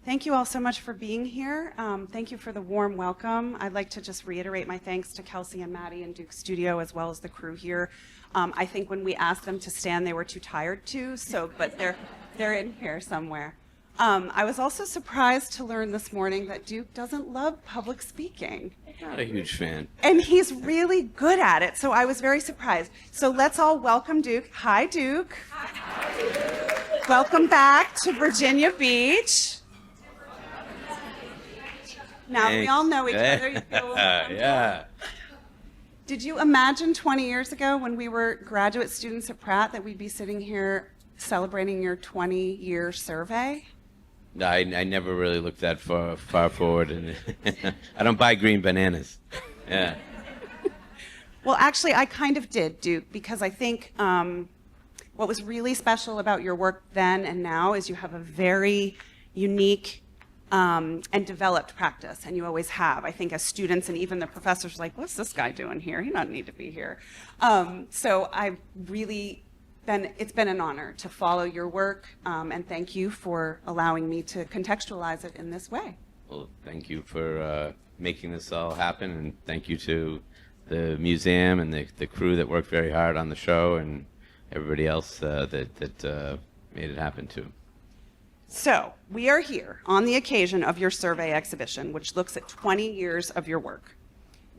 Thank you all so much for being here. Thank you for the warm welcome. I'd like to just reiterate my thanks to Kelsey and Maddie and Duke Studio, as well as the crew here. I think when we asked them to stand, they were too tired to, but they're in here somewhere. I was also surprised to learn this morning that Duke doesn't love public speaking. Not a huge fan. And he's really good at it, so I was very surprised. So let's all welcome Duke. Hi, Duke. Hi. Welcome back to Virginia Beach. Now we all know each other. You feel a little yeah. Did you imagine 20 years ago when we were graduate students at Pratt that we'd be sitting here celebrating your 20-year survey? No, I never really looked that far forward, and I don't buy green bananas. Yeah. Well, actually, I kind of did, Duke, because I think what was really special about your work then and now is you have a very unique and developed practice, and you always have. I think as students and even the professors are like, what's this guy doing here? He doesn't need to be here. So I've really it's been an honor to follow your work, and thank you for allowing me to contextualize it in this way. Well, thank you for making this all happen, and thank you to the museum and the crew that worked very hard on the show, and everybody else that made it happen too. So, we are here on the occasion of your survey exhibition, which looks at 20 years of your work.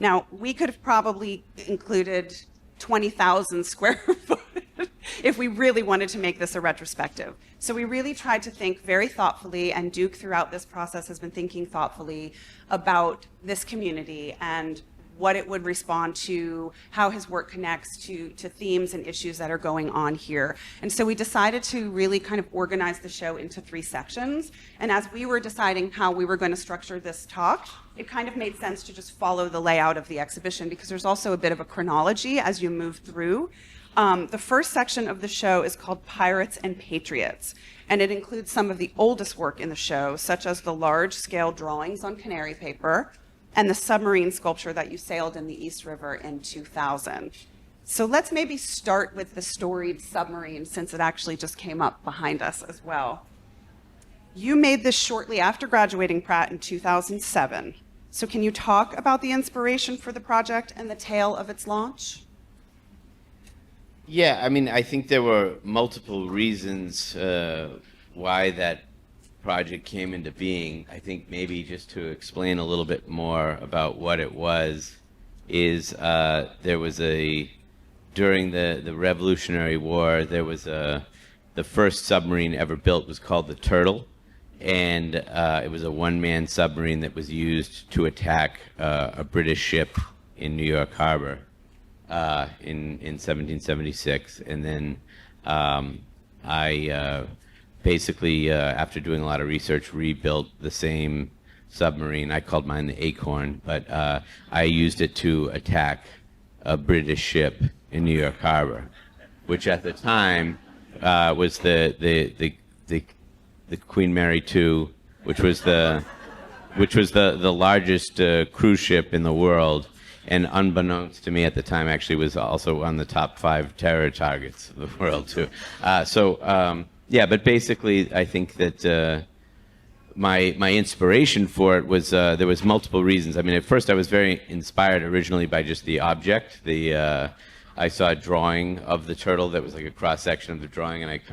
Now, we could have probably included 20,000 square foot if we really wanted to make this a retrospective. So we really tried to think very thoughtfully, and Duke throughout this process has been thinking thoughtfully about this community and what it would respond to, how his work connects to themes and issues that are going on here. And so we decided to really kind of organize the show into 3 sections. And as we were deciding how we were going to structure this talk, it kind of made sense to just follow the layout of the exhibition, because there's also a bit of a chronology as you move through. The first section of the show is called Pirates and Patriots, and it includes some of the oldest work in the show, such as the large-scale drawings on canary paper, and the submarine sculpture that you sailed in the East River in 2000. So let's maybe start with the storied submarine, since it actually just came up behind us as well. You made this shortly after graduating Pratt in 2007. So can you talk about the inspiration for the project and the tale of its launch? Yeah, I mean, I think there were multiple reasons why that project came into being. I think maybe just to explain a little bit more about what it was is there was during the Revolutionary War, there was the first submarine ever built was called the Turtle, and it was a one-man submarine that was used to attack a British ship in New York Harbor in 1776. And then I basically, after doing a lot of research, rebuilt the same submarine. I called mine the Acorn, but I used it to attack a British ship in New York Harbor, which at the time was the Queen Mary II, which was the largest cruise ship in the world, and unbeknownst to me at the time, actually was also on the top 5 terror targets of the world too. Yeah, but basically, I think that my inspiration for it was there was multiple reasons. I mean, at first, I was very inspired originally by just the object. I saw a drawing of the turtle that was like a cross section of the drawing, and it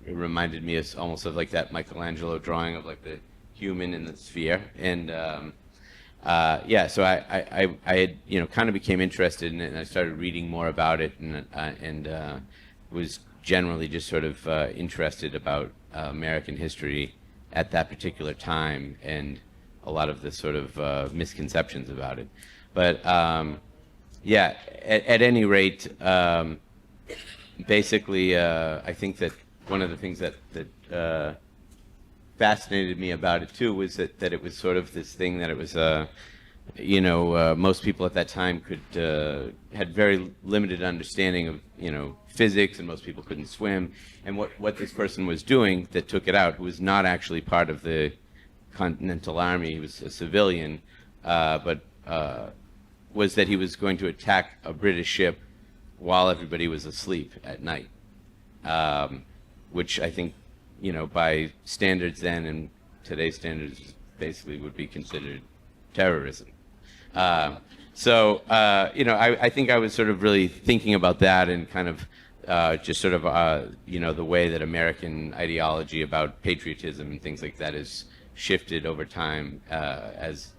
reminded me almost of like that Michelangelo drawing of like the human in the sphere. And yeah, so I had kind of became interested in it, and I started reading more about it, and was generally just sort of interested about American history at that particular time, and a lot of the sort of misconceptions about it. But yeah, at any rate, basically, I think that one of the things that fascinated me about it too was that it was sort of this thing that it was most people at that time had very limited understanding of physics, and most people couldn't swim. And what this person was doing that took it out, who was not actually part of the Continental Army, he was a civilian, but was that he was going to attack a British ship while everybody was asleep at night, which I think, by standards then and today's standards basically would be considered terrorism. I think I was sort of really thinking about that and kind of just sort of, the way that American ideology about patriotism and things like that has shifted over time as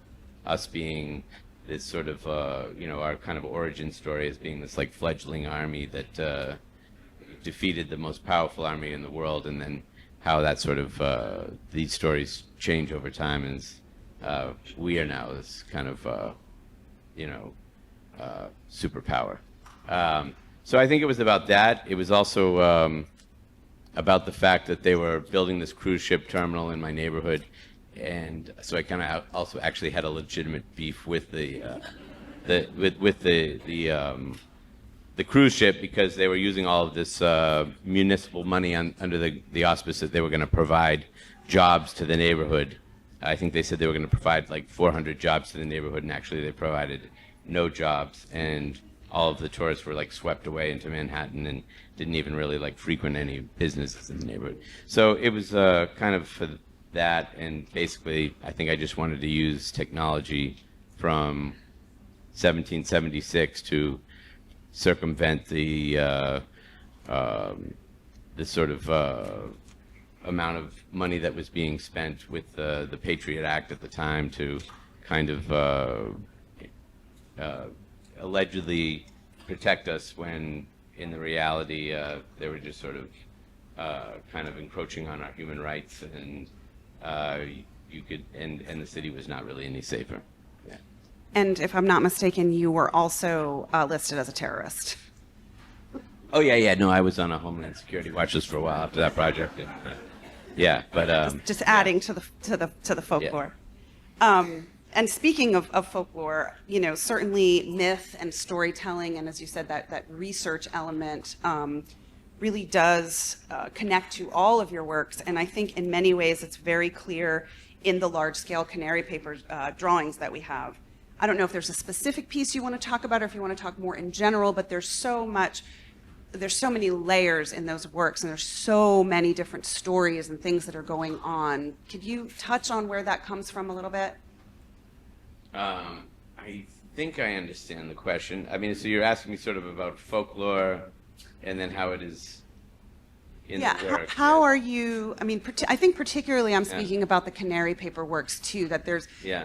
us being this sort of, our kind of origin story as being this like fledgling army that defeated the most powerful army in the world, and then how that sort of, these stories change over time as we are now this kind of, superpower. So I think it was about that. It was also about the fact that they were building this cruise ship terminal in my neighborhood, and so I kind of also actually had a legitimate beef with the cruise ship, because they were using all of this municipal money under the auspice that they were going to provide jobs to the neighborhood. I think they said they were going to provide like 400 jobs to the neighborhood, and actually they provided no jobs, and all of the tourists were like swept away into Manhattan and didn't even really like frequent any businesses in the neighborhood. So it was kind of for that, and basically I think I just wanted to use technology from 1776 to circumvent the sort of amount of money that was being spent with the Patriot Act at the time to kind of allegedly protect us, when in the reality they were just sort of kind of encroaching on our human rights, and and the city was not really any safer. Yeah. And if I'm not mistaken, you were also listed as a terrorist. Oh yeah. No, I was on a Homeland Security watch list for a while after that project. And, yeah, but just adding to the folklore. Yeah. And speaking of folklore, certainly myth and storytelling, and as you said, that research element really does connect to all of your works. And I think in many ways it's very clear in the large-scale canary paper drawings that we have. I don't know if there's a specific piece you want to talk about, or if you want to talk more in general, but there's so many layers in those works, and there's so many different stories and things that are going on. Could you touch on where that comes from a little bit? I think I understand the question. I mean, so you're asking me sort of about folklore and then how it is in the work. How are you, I mean, I think particularly I'm speaking about the canary paper works too, that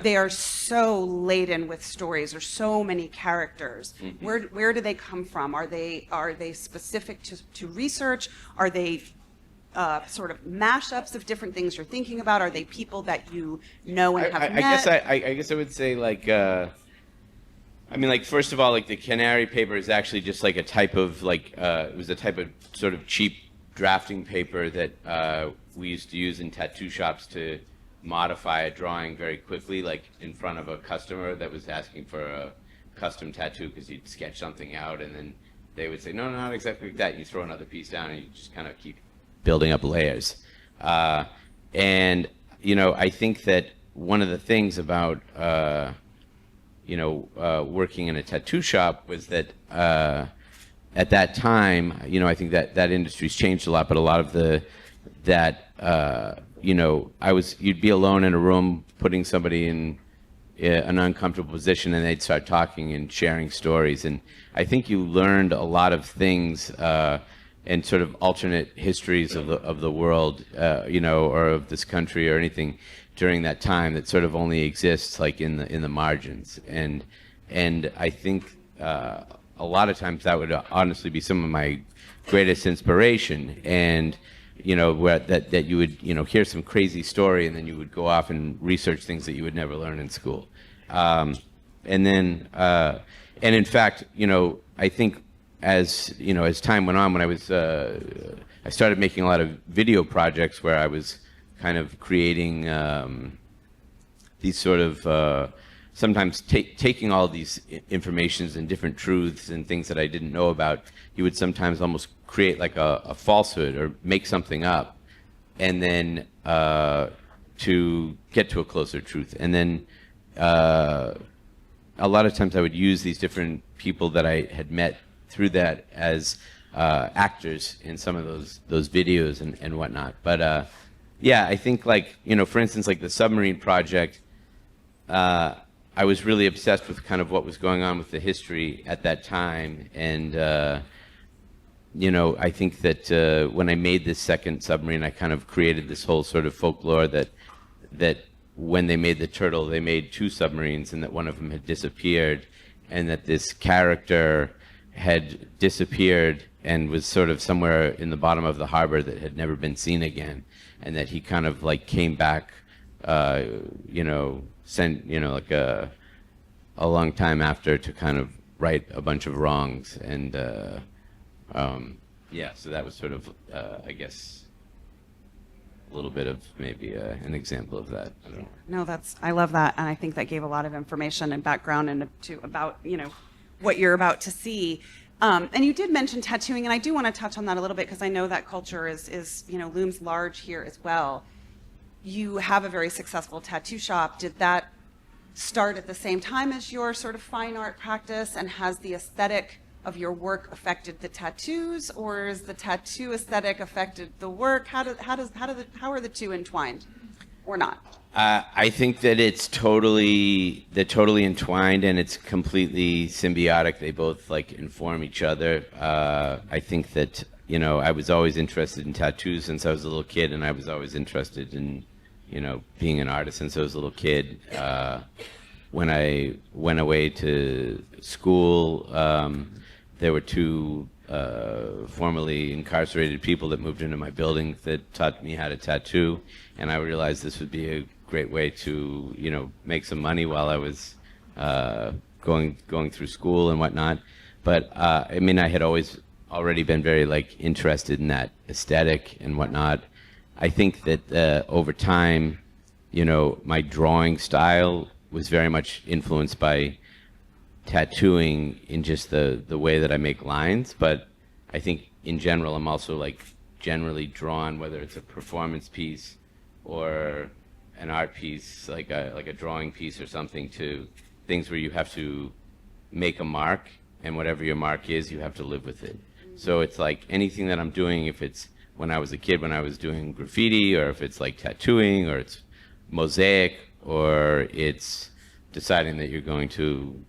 they are so laden with stories. There's so many characters. Mm-hmm. Where do they come from? Are they specific to research? Are they sort of mashups of different things you're thinking about? Are they people that you know and have met? I guess I would say first of all, like the canary paper is actually just like a type of it was a type of sort of cheap drafting paper that we used to use in tattoo shops to modify a drawing very quickly, like in front of a customer that was asking for a custom tattoo, because you'd sketch something out and then they would say, no, not exactly like that. You throw another piece down and you just kind of keep building up layers. I think that one of the things about, working in a tattoo shop was that at that time, I think that industry's changed a lot, but a lot of you'd be alone in a room putting somebody in an uncomfortable position, and they'd start talking and sharing stories. And I think you learned a lot of things and sort of alternate histories of the world, or of this country or anything during that time that sort of only exists like in the margins. And I think a lot of times that would honestly be some of my greatest inspiration. And where that you would hear some crazy story, and then you would go off and research things that you would never learn in school. And in fact, I think as time went on, when I started making a lot of video projects where I was kind of creating these sort of sometimes taking all these informations and different truths and things that I didn't know about. You would sometimes almost create like a falsehood or make something up, and then to get to a closer truth. And then a lot of times I would use these different people that I had met through that as actors in some of those videos and whatnot. But yeah, I think like, for instance, like the submarine project, I was really obsessed with kind of what was going on with the history at that time. And, I think that when I made this second submarine, I kind of created this whole sort of folklore that when they made the turtle, they made two submarines and that one of them had disappeared, and that this character had disappeared and was sort of somewhere in the bottom of the harbor that had never been seen again, and that he kind of like came back, like a long time after to kind of right a bunch of wrongs. And so that was sort of, I guess, a little bit of maybe an example of that. I don't know. No, I love that, and I think that gave a lot of information and background about what you're about to see. And you did mention tattooing, and I do want to touch on that a little bit because I know that culture is looms large here as well. You have a very successful tattoo shop. Did that start at the same time as your sort of fine art practice, and has the aesthetic of your work affected the tattoos, or is the tattoo aesthetic affected the work? How are the two entwined, or not? I think that they're totally entwined, and it's completely symbiotic. They both like inform each other. I think that I was always interested in tattoos since I was a little kid, and I was always interested in being an artist since I was a little kid. When I went away to school, there were two formerly incarcerated people that moved into my building that taught me how to tattoo, and I realized this would be a great way to make some money while I was going through school and whatnot. But I had always already been very like interested in that aesthetic and whatnot. I think that over time, my drawing style was very much influenced by tattooing in just the way that I make lines. But I think in general, I'm also like generally drawn, whether it's a performance piece or an art piece, like a drawing piece or something, to things where you have to make a mark, and whatever your mark is, you have to live with it. So it's like anything that I'm doing, if it's when I was a kid, when I was doing graffiti, or if it's like tattooing, or it's mosaic, or it's deciding that you're going to,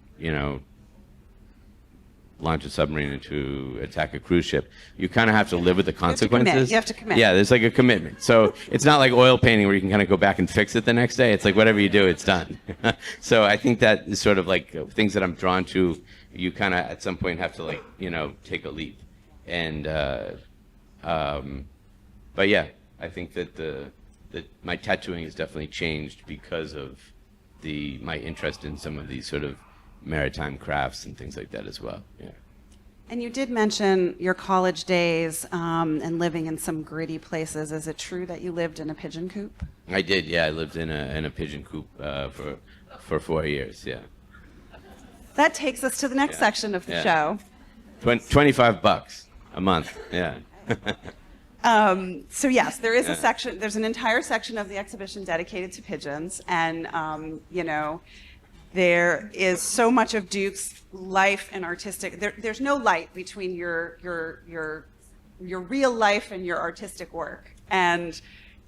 launch a submarine and to attack a cruise ship, you kind of have to live with the consequences. You have to commit. Yeah, there's like a commitment. So it's not like oil painting where you can kind of go back and fix it the next day. It's like whatever you do, it's done. So I think that is sort of like things that I'm drawn to. You kind of at some point have to like, take a leap. And but yeah, I think that my tattooing has definitely changed because of my interest in some of these sort of maritime crafts and things like that as well. Yeah. And you did mention your college days and living in some gritty places. Is it true that you lived in a pigeon coop? I did. Yeah, I lived in a pigeon coop for 4 years. Yeah. That takes us to the next section of the show. $25 a month. Yeah. So yes, there is a section. There's an entire section of the exhibition dedicated to pigeons, and there is so much of Duke's life and artistic. There's no light between your real life and your artistic work. And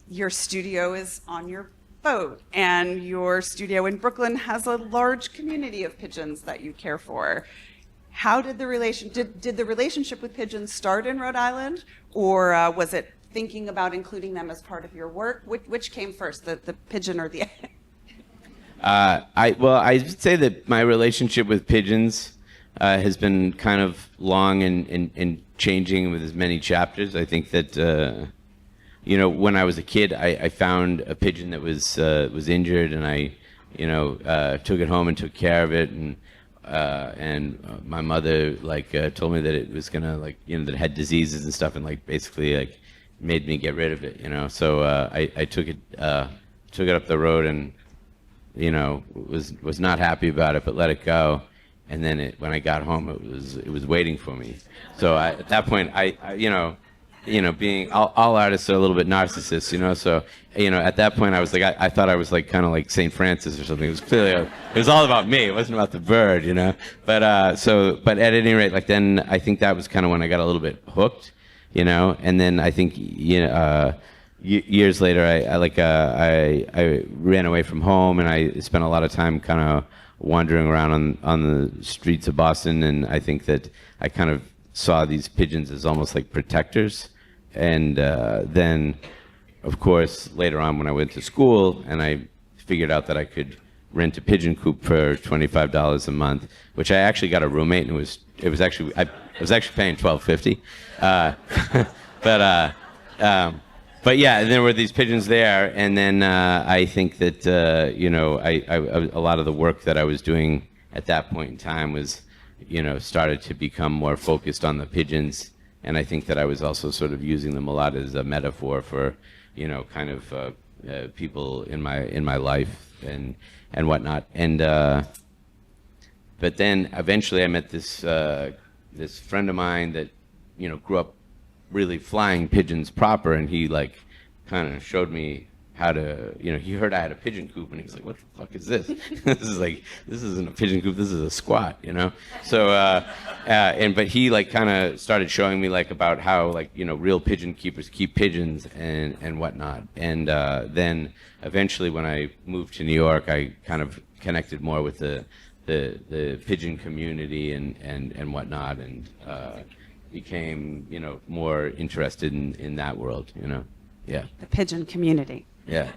your studio is on your boat, and your studio in Brooklyn has a large community of pigeons that you care for. How did the relationship with pigeons start in Rhode Island, or was it thinking about including them as part of your work? Which came first, the pigeon or the egg? I would say that my relationship with pigeons has been kind of long and changing with as many chapters. I think that when I was a kid, I found a pigeon that was injured, and I took it home and took care of it, and my mother told me that it was gonna that it had diseases and stuff, and basically made me get rid of it. So I took it up the road, and was not happy about it, but let it go. And then when I got home, it was waiting for me. So at that point, being all artists are a little bit narcissists, So at that point, I was I thought I was kind of like St. Francis or something. It was clearly it was all about me. It wasn't about the bird, But but at any rate, then I think that was kind of when I got a little bit hooked, And then I think years later, I ran away from home, and I spent a lot of time kind of wandering around on the streets of Boston, and I think that I kind of saw these pigeons as almost like protectors. And then, of course, later on when I went to school, and I figured out that I could rent a pigeon coop for $25 a month, which I actually got a roommate, and it was actually I was actually paying $12.50, but. But yeah, there were these pigeons there, and then I think that a lot of the work that I was doing at that point in time was, started to become more focused on the pigeons, and I think that I was also sort of using them a lot as a metaphor for, kind of people in my life and whatnot, and but then eventually I met this friend of mine that grew up really flying pigeons proper, and he like kind of showed me how to, he heard I had a pigeon coop, and he was like, what the fuck is this? This isn't a pigeon coop, this is a squat, so but he like kind of started showing me like about how like real pigeon keepers keep pigeons and whatnot, and then eventually when I moved to New York, I kind of connected more with the pigeon community and whatnot, and became more interested in that world. Yeah. The pigeon community. Yeah.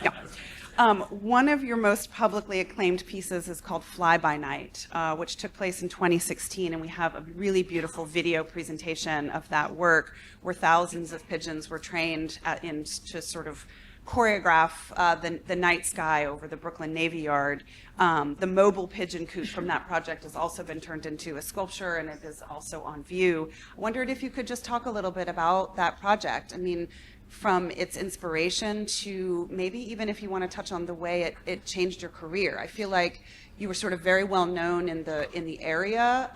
Yeah. One of your most publicly acclaimed pieces is called Fly by Night, which took place in 2016, and we have a really beautiful video presentation of that work where thousands of pigeons were trained to sort of choreograph the night sky over the Brooklyn Navy Yard. The mobile pigeon coop from that project has also been turned into a sculpture, and it is also on view. I wondered if you could just talk a little bit about that project. I mean, from its inspiration to maybe even if you want to touch on the way it changed your career. I feel like you were sort of very well known in the area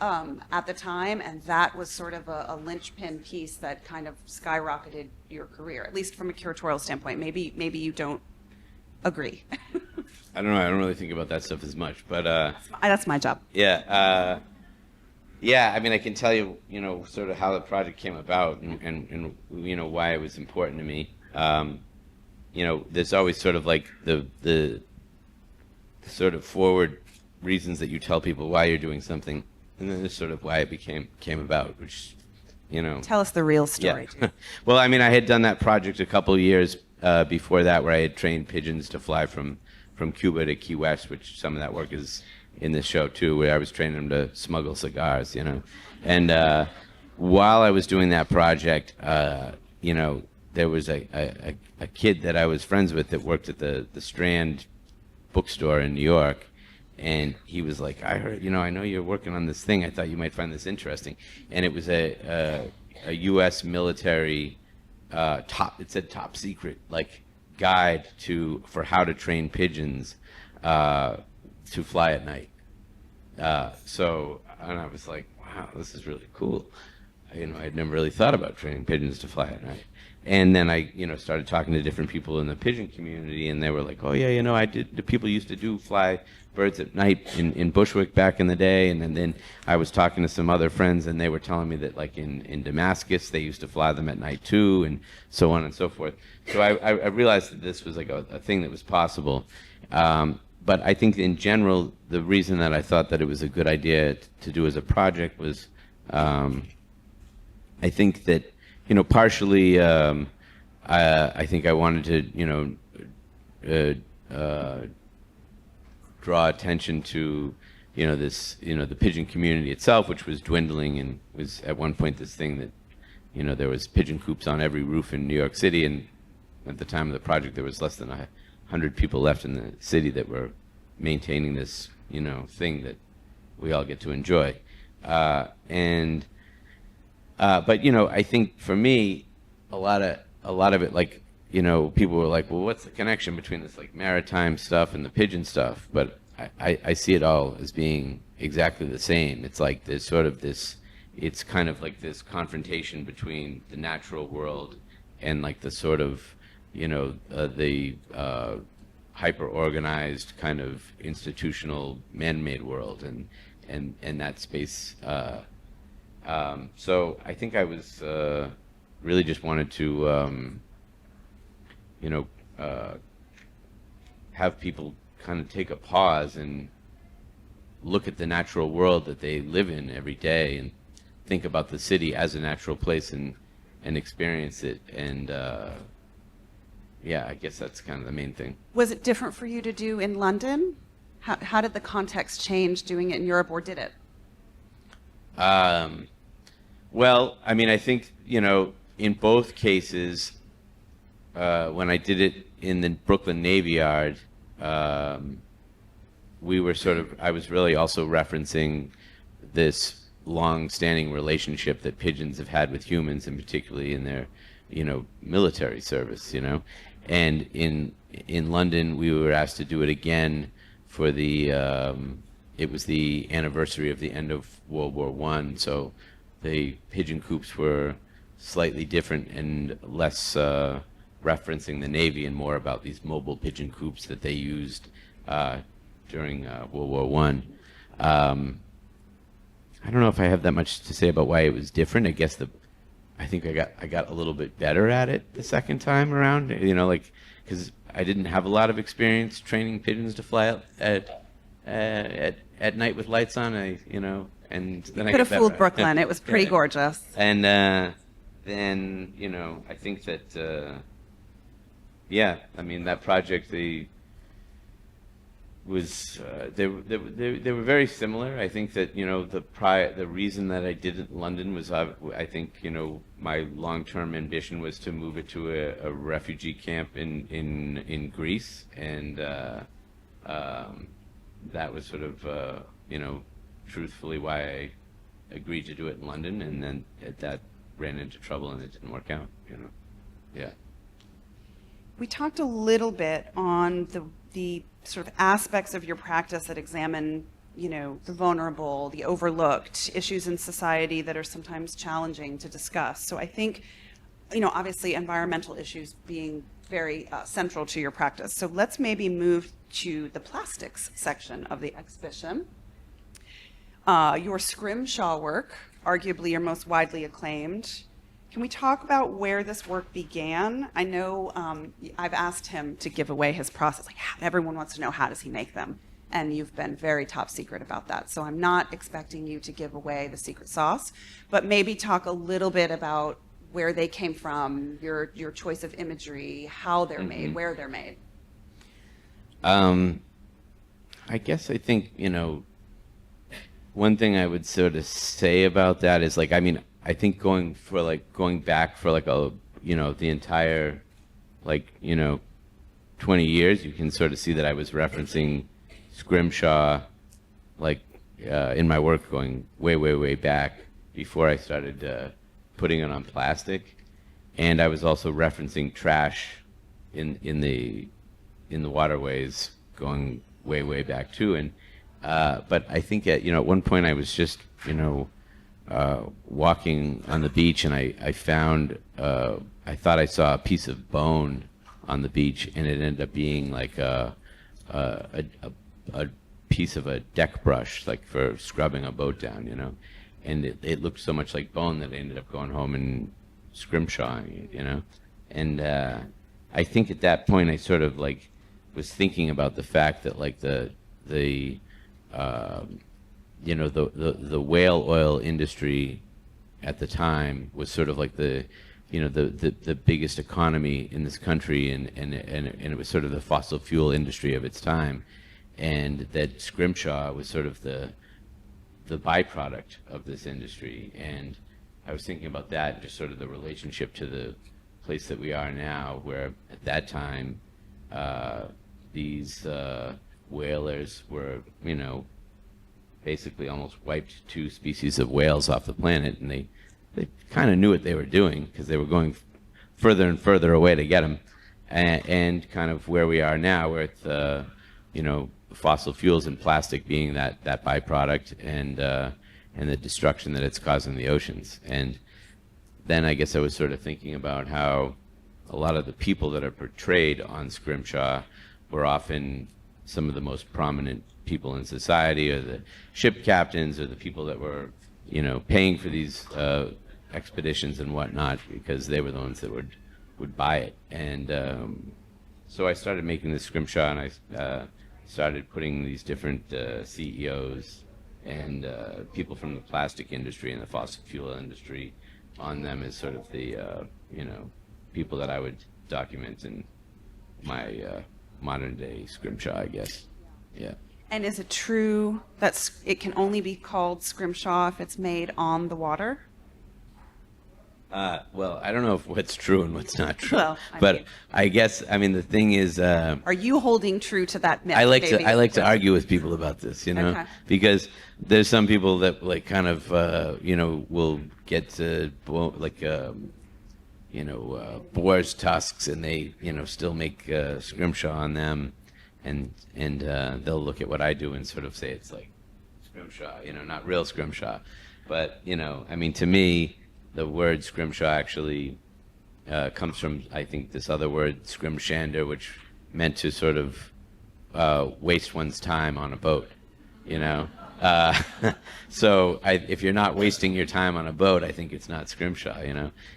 at the time, and that was sort of a linchpin piece that kind of skyrocketed your career, at least from a curatorial standpoint. Maybe you don't agree. I don't know. I don't really think about that stuff as much, but that's my job. Yeah. Yeah, I mean, I can tell you, sort of how the project came about and why it was important to me. There's always sort of like the sort of forward reasons that you tell people why you're doing something, and then there's sort of why it came about, which, Tell us the real story. Yeah. Well, I mean, I had done that project a couple of years before that, where I had trained pigeons to fly from Cuba to Key West, which some of that work is in this show too, where I was training them to smuggle cigars, And while I was doing that project, there was a kid that I was friends with that worked at the Strand bookstore in New York, and he was like, I heard, I know you're working on this thing. I thought you might find this interesting. And it was a U.S. military it said top secret, like guide for how to train pigeons to fly at night. And I was like, wow, this is really cool. I'd never really thought about training pigeons to fly at night. And then I, started talking to different people in the pigeon community, and they were like, oh yeah, the people used to fly birds at night in Bushwick back in the day. And then I was talking to some other friends, and they were telling me that like in Damascus, they used to fly them at night too, and so on and so forth. So I realized that this was like a thing that was possible. But I think in general, the reason that I thought that it was a good idea to do as a project was, I think that, partially, I think I wanted to, draw attention to, the pigeon community itself, which was dwindling and was at one point this thing that, there was pigeon coops on every roof in New York City, and at the time of the project, there was less than 100 people left in the city that were maintaining this, thing that we all get to enjoy. But I think for me, a lot of it, like, people were like, well, what's the connection between this like maritime stuff and the pigeon stuff? But I see it all as being exactly the same. It's like there's sort of this, it's kind of like this confrontation between the natural world and like the sort of, the hyper-organized kind of institutional man-made world and that space. So I think I was really just wanted to you know, have people kind of take a pause and look at the natural world that they live in every day and think about the city as a natural place and experience it. And yeah, I guess that's kind of the main thing. Was it different for you to do in London? How did the context change doing it in Europe, or did it? Well, I mean, I think, in both cases, when I did it in the Brooklyn Navy Yard, I was really also referencing this long-standing relationship that pigeons have had with humans, and particularly in their, military service, And in London, we were asked to do it again for it was the anniversary of the end of World War I, so the pigeon coops were slightly different and less referencing the Navy and more about these mobile pigeon coops that they used during World War I. I don't know if I have that much to say about why it was different. I think I got a little bit better at it the second time around. Because I didn't have a lot of experience training pigeons to fly out at night with lights on. And then I Could have got fooled better. Brooklyn. It was pretty gorgeous. And then I think that yeah, I mean that project they were very similar. I think that the reason that I did it in London was I think my long-term ambition was to move it to a refugee camp in Greece, and that was sort of truthfully why I agreed to do it in London, and then that ran into trouble and it didn't work out. Yeah. We talked a little bit on the sort of aspects of your practice that examine, the vulnerable, the overlooked, issues in society that are sometimes challenging to discuss. So I think, obviously environmental issues being very central to your practice. So let's maybe move to the plastics section of the exhibition. Your scrimshaw work, arguably your most widely acclaimed. Can we talk about where this work began? I know I've asked him to give away his process. Like, everyone wants to know, how does he make them? And you've been very top secret about that. So I'm not expecting you to give away the secret sauce, but maybe talk a little bit about where they came from, your choice of imagery, how they're made, where they're made. I guess I think, one thing I would sort of say about that is I think going back for the entire 20 years, you can sort of see that I was referencing scrimshaw in my work going way back before I started putting it on plastic, and I was also referencing trash in the waterways going way back too. And but I think at one point I was just walking on the beach, and I found I thought I saw a piece of bone on the beach, and it ended up being like a piece of a deck brush, like for scrubbing a boat down, and it looked so much like bone that I ended up going home and scrimshawing it, and I think at that point I sort of was thinking about the fact that the whale oil industry at the time was sort of like the biggest economy in this country, and it was sort of the fossil fuel industry of its time, and that scrimshaw was sort of the byproduct of this industry. And I was thinking about that, just sort of the relationship to the place that we are now, where at that time these whalers were, basically almost wiped 2 species of whales off the planet, and they kind of knew what they were doing because they were going further and further away to get them, and kind of where we are now, where it's fossil fuels and plastic being that byproduct, and the destruction that it's causing the oceans. And then I guess I was sort of thinking about how a lot of the people that are portrayed on scrimshaw were often some of the most prominent people in society, or the ship captains, or the people that were, paying for these expeditions and whatnot, because they were the ones that would would buy it. And so I started making this scrimshaw, and I started putting these different CEOs and people from the plastic industry and the fossil fuel industry on them as sort of the people that I would document in my modern day scrimshaw, I guess. Yeah. And is it true that it can only be called scrimshaw if it's made on the water? Well, I don't know what's true and what's not true, Well, but I guess the thing is, Are you holding true to that myth? I like maybe? to argue with people about this, Okay. because there's some people that like kind of will get to boar's tusks, and they still make scrimshaw on them, and they'll look at what I do and sort of say it's like scrimshaw, not real scrimshaw, but to me, the word scrimshaw actually comes from, I think, this other word scrimshander, which meant to sort of waste one's time on a boat, So if you're not wasting your time on a boat, I think it's not scrimshaw,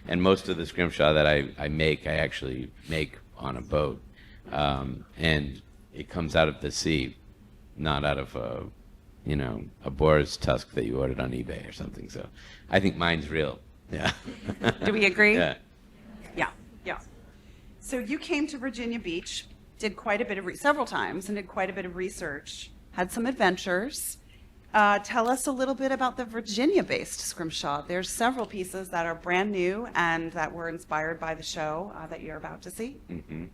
And most of the scrimshaw that I make, I actually make on a boat, and it comes out of the sea, not out of a boar's tusk that you ordered on eBay or something. So I think mine's real. Yeah. Do we agree? Yeah. Yeah, yeah. So you came to Virginia Beach, did quite a bit of several times, and did quite a bit of research, had some adventures. Tell us a little bit about the Virginia-based scrimshaw. There's several pieces that are brand new and that were inspired by the show that you're about to see. Mm-hmm.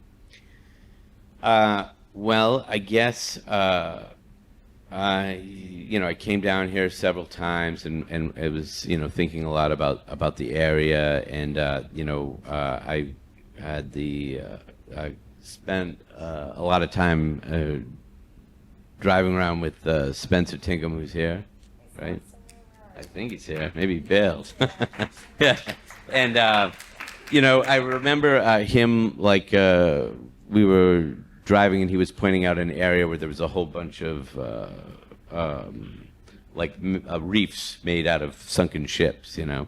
Well, I guess I came down here several times, and it was thinking a lot about the area, and I had I spent a lot of time driving around with Spencer Tinkham, who's here, right? I think he's here. Maybe he bailed. Yeah, and I remember him we were driving, and he was pointing out an area where there was a whole bunch of reefs made out of sunken ships, and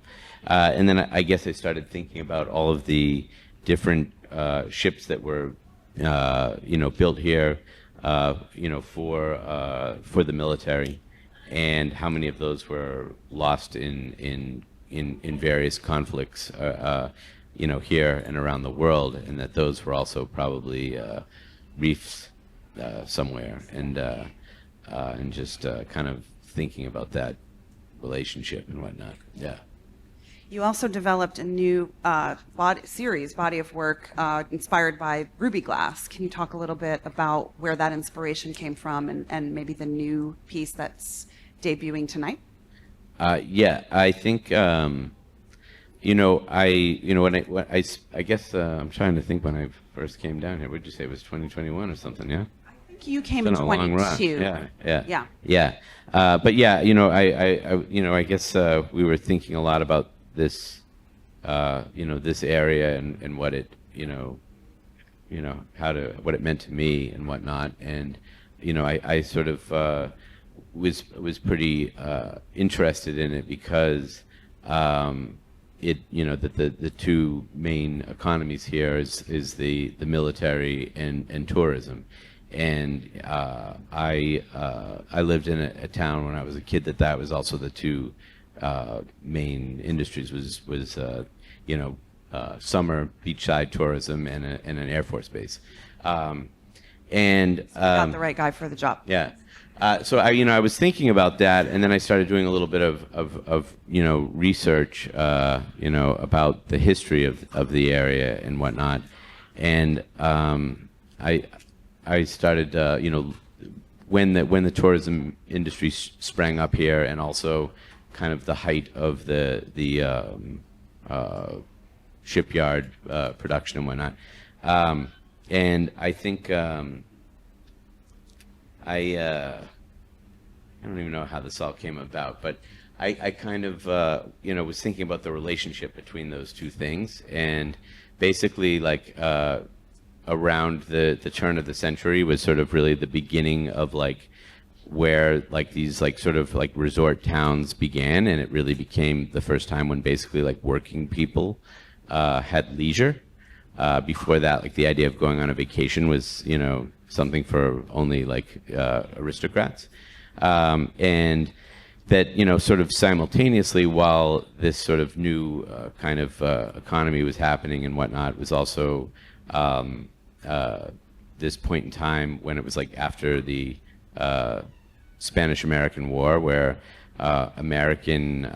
then I guess I started thinking about all of the different ships that were built here, for the military, and how many of those were lost in various conflicts, here and around the world, and that those were also probably reefs somewhere, and just kind of thinking about that relationship and whatnot. Yeah. You also developed a new body of work inspired by ruby glass. Can you talk a little bit about where that inspiration came from, and maybe the new piece that's debuting tonight? Yeah, I think I guess I'm trying to think when I first came down here. Would you say it was 2021 or something? Yeah. I think you came in It's been a long run. 22. Yeah. But yeah, I guess we were thinking a lot about this, this area and what it, what it meant to me and whatnot, and I sort of was pretty interested in it because that the two main economies here is the military and tourism. And I lived in a town when I was a kid that was also the two main industries was summer beachside tourism and an Air Force base. Got the right guy for the job. Yeah. So I was thinking about that, and then I started doing a little bit of research, about the history of the area and whatnot, and I started, when the tourism industry sprang up here, and also kind of the height of the shipyard production and whatnot, and I think I don't even know how this all came about, but I kind of was thinking about the relationship between those two things, and basically around the turn of the century was sort of really the beginning of where these sort of resort towns began, and it really became the first time when basically working people had leisure, Before that, like the idea of going on a vacation was, something for only like aristocrats. And that, sort of simultaneously, while this sort of new kind of economy was happening and whatnot, was also this point in time when it was like after the Spanish-American War, where American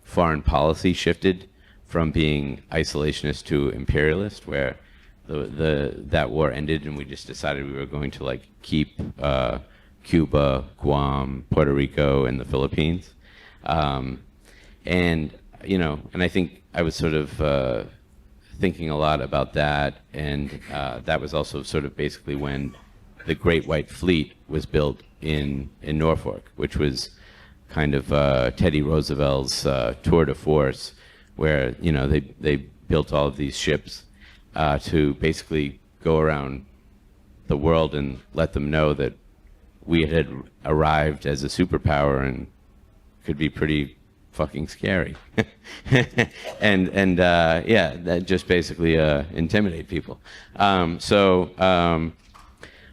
foreign policy shifted from being isolationist to imperialist, where that war ended and we just decided we were going to like keep Cuba, Guam, Puerto Rico, and the Philippines. And I think I was sort of thinking a lot about that, and that was also sort of basically when the Great White Fleet was built in Norfolk, which was kind of Teddy Roosevelt's tour de force, where they built all of these ships to basically go around the world and let them know that we had arrived as a superpower and could be pretty fucking scary. and that just basically intimidate people.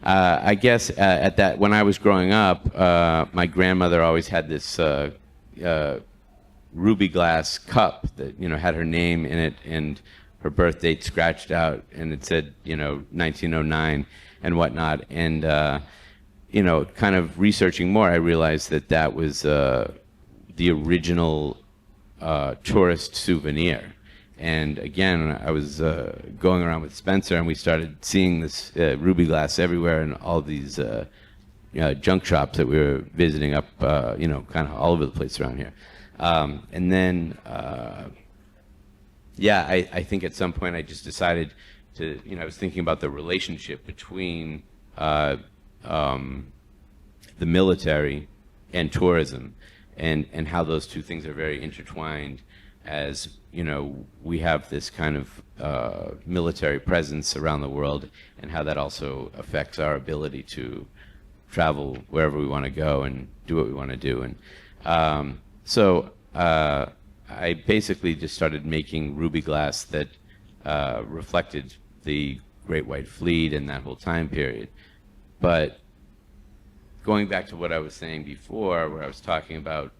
I guess at that, when I was growing up, my grandmother always had this ruby glass cup that had her name in it and her birth date scratched out, and it said 1909 and whatnot. And kind of researching more, I realized that was the original tourist souvenir. And again, I was going around with Spencer, and we started seeing this ruby glass everywhere in all these junk shops that we were visiting up, kind of all over the place around here. And then, I think at some point I just decided to, I was thinking about the relationship between the military and tourism, and how those two things are very intertwined. As we have this kind of military presence around the world, and how that also affects our ability to travel wherever we want to go and do what we want to do. And so I basically just started making ruby glass that reflected the Great White Fleet and that whole time period. But going back to what I was saying before, where I was talking about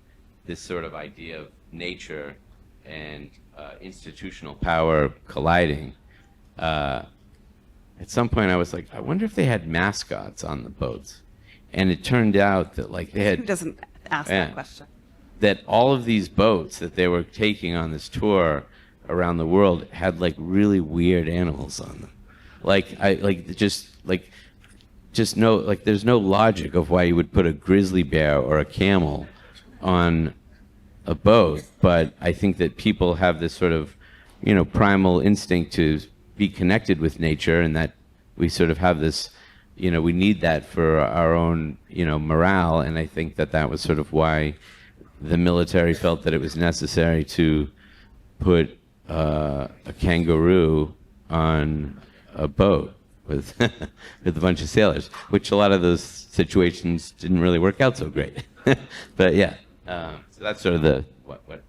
this sort of idea of nature and institutional power colliding, at some point I was like, I wonder if they had mascots on the boats. And it turned out that like they had... Who doesn't ask that question? That all of these boats that they were taking on this tour around the world had like really weird animals on them. There's no logic of why you would put a grizzly bear or a camel on a boat, but I think that people have this sort of, primal instinct to be connected with nature, and that we sort of have this, we need that for our own, morale, and I think that was sort of why the military felt that it was necessary to put a kangaroo on a boat with with a bunch of sailors, which a lot of those situations didn't really work out so great. But yeah, so that's sort of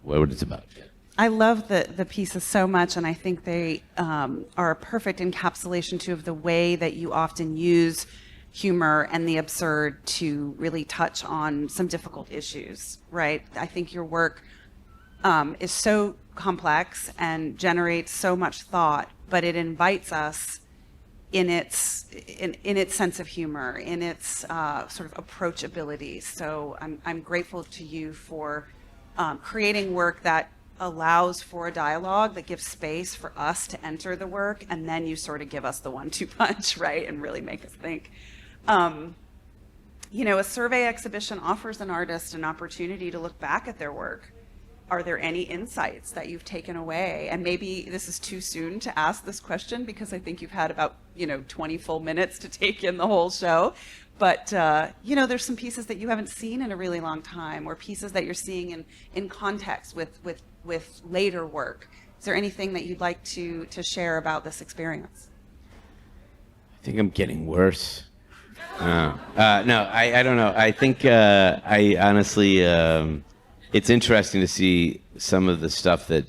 what it's about. Yeah. I love the pieces so much, and I think they are a perfect encapsulation too of the way that you often use humor and the absurd to really touch on some difficult issues, right? I think your work is so complex and generates so much thought, but it invites us in its sense of humor, in its sort of approachability. So I'm grateful to you for creating work that allows for a dialogue, that gives space for us to enter the work, and then you sort of give us the 1-2 punch, right, and really make us think. A survey exhibition offers an artist an opportunity to look back at their work. Are there any insights that you've taken away? And maybe this is too soon to ask this question, because I think you've had about 20 full minutes to take in the whole show. But there's some pieces that you haven't seen in a really long time, or pieces that you're seeing in context with later work. Is there anything that you'd like to share about this experience? I think I'm getting worse. No, I don't know. I think I honestly, it's interesting to see some of the stuff that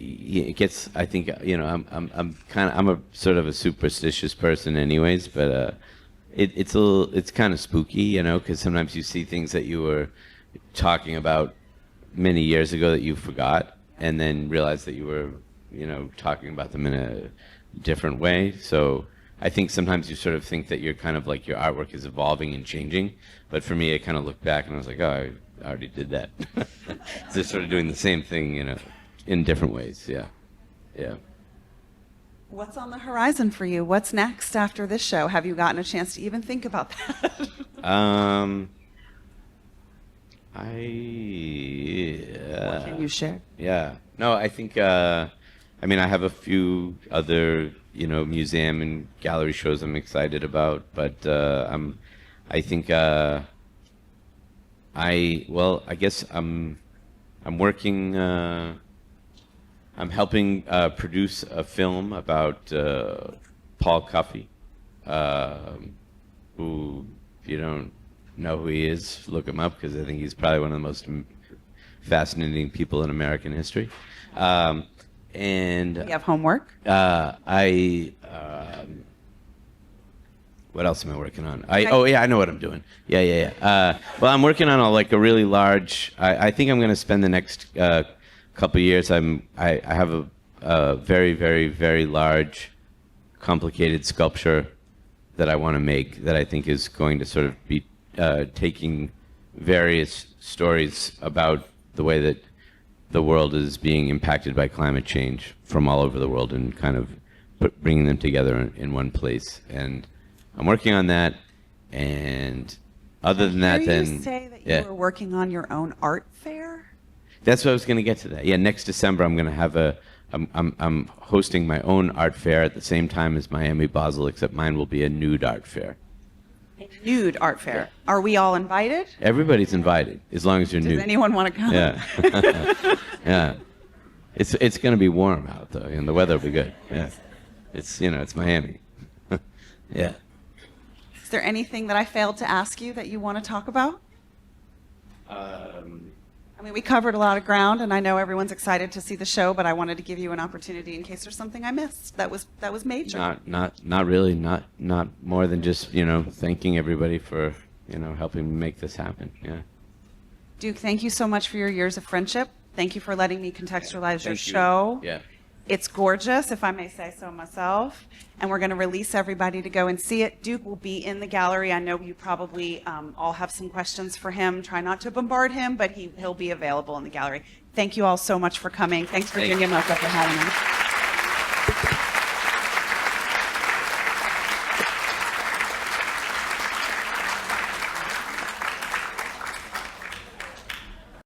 it gets. I think I'm a sort of a superstitious person, anyways. But it's kind of spooky, because sometimes you see things that you were talking about many years ago that you forgot, and then realize that you were, talking about them in a different way. So I think sometimes you sort of think that you're kind of like your artwork is evolving and changing. But for me, I kind of looked back and I was like, oh, I already did that. Just sort of doing the same thing, in different ways. Yeah. Yeah. What's on the horizon for you? What's next after this show? Have you gotten a chance to even think about that? What can you share? Yeah. No, I think, I have a few other, museum and gallery shows I'm excited about, but I think, I guess I'm working, I'm helping produce a film about Paul Cuffey, who, if you don't know who he is, look him up, because I think he's probably one of the most fascinating people in American history. And You have homework? what else am I working on? I know what I'm doing. Yeah. Well, I'm working on a really large. I think I'm going to spend the next couple of years. I have a very, very, very large, complicated sculpture that I want to make that I think is going to sort of be taking various stories about the way that the world is being impacted by climate change from all over the world and kind of bringing them together in one place. And I'm working on that. And other than that, then you say that you were working on your own art fair? That's what I was going to get to that. Yeah, next December I'm going to have I'm hosting my own art fair at the same time as Miami Basel, except mine will be a nude art fair. A nude art fair. Are we all invited? Everybody's invited, as long as you're nude. Does anyone want to come? Yeah. Yeah. It's going to be warm out though, and the weather will be good. Yeah. It's Miami. Yeah. Is there anything that I failed to ask you that you want to talk about? We covered a lot of ground, and I know everyone's excited to see the show, but I wanted to give you an opportunity in case there's something I missed that was major. Not really. Not more than just thanking everybody for helping me make this happen. Yeah. Duke, thank you so much for your years of friendship. Thank you for letting me contextualize your Thank you. show. Yeah. It's gorgeous, if I may say so myself, and we're going to release everybody to go and see it. Duke will be in the gallery. I know you probably all have some questions for him. Try not to bombard him, but he'll be available in the gallery. Thank you all so much for coming. Thanks, Virginia Mocha, for having us.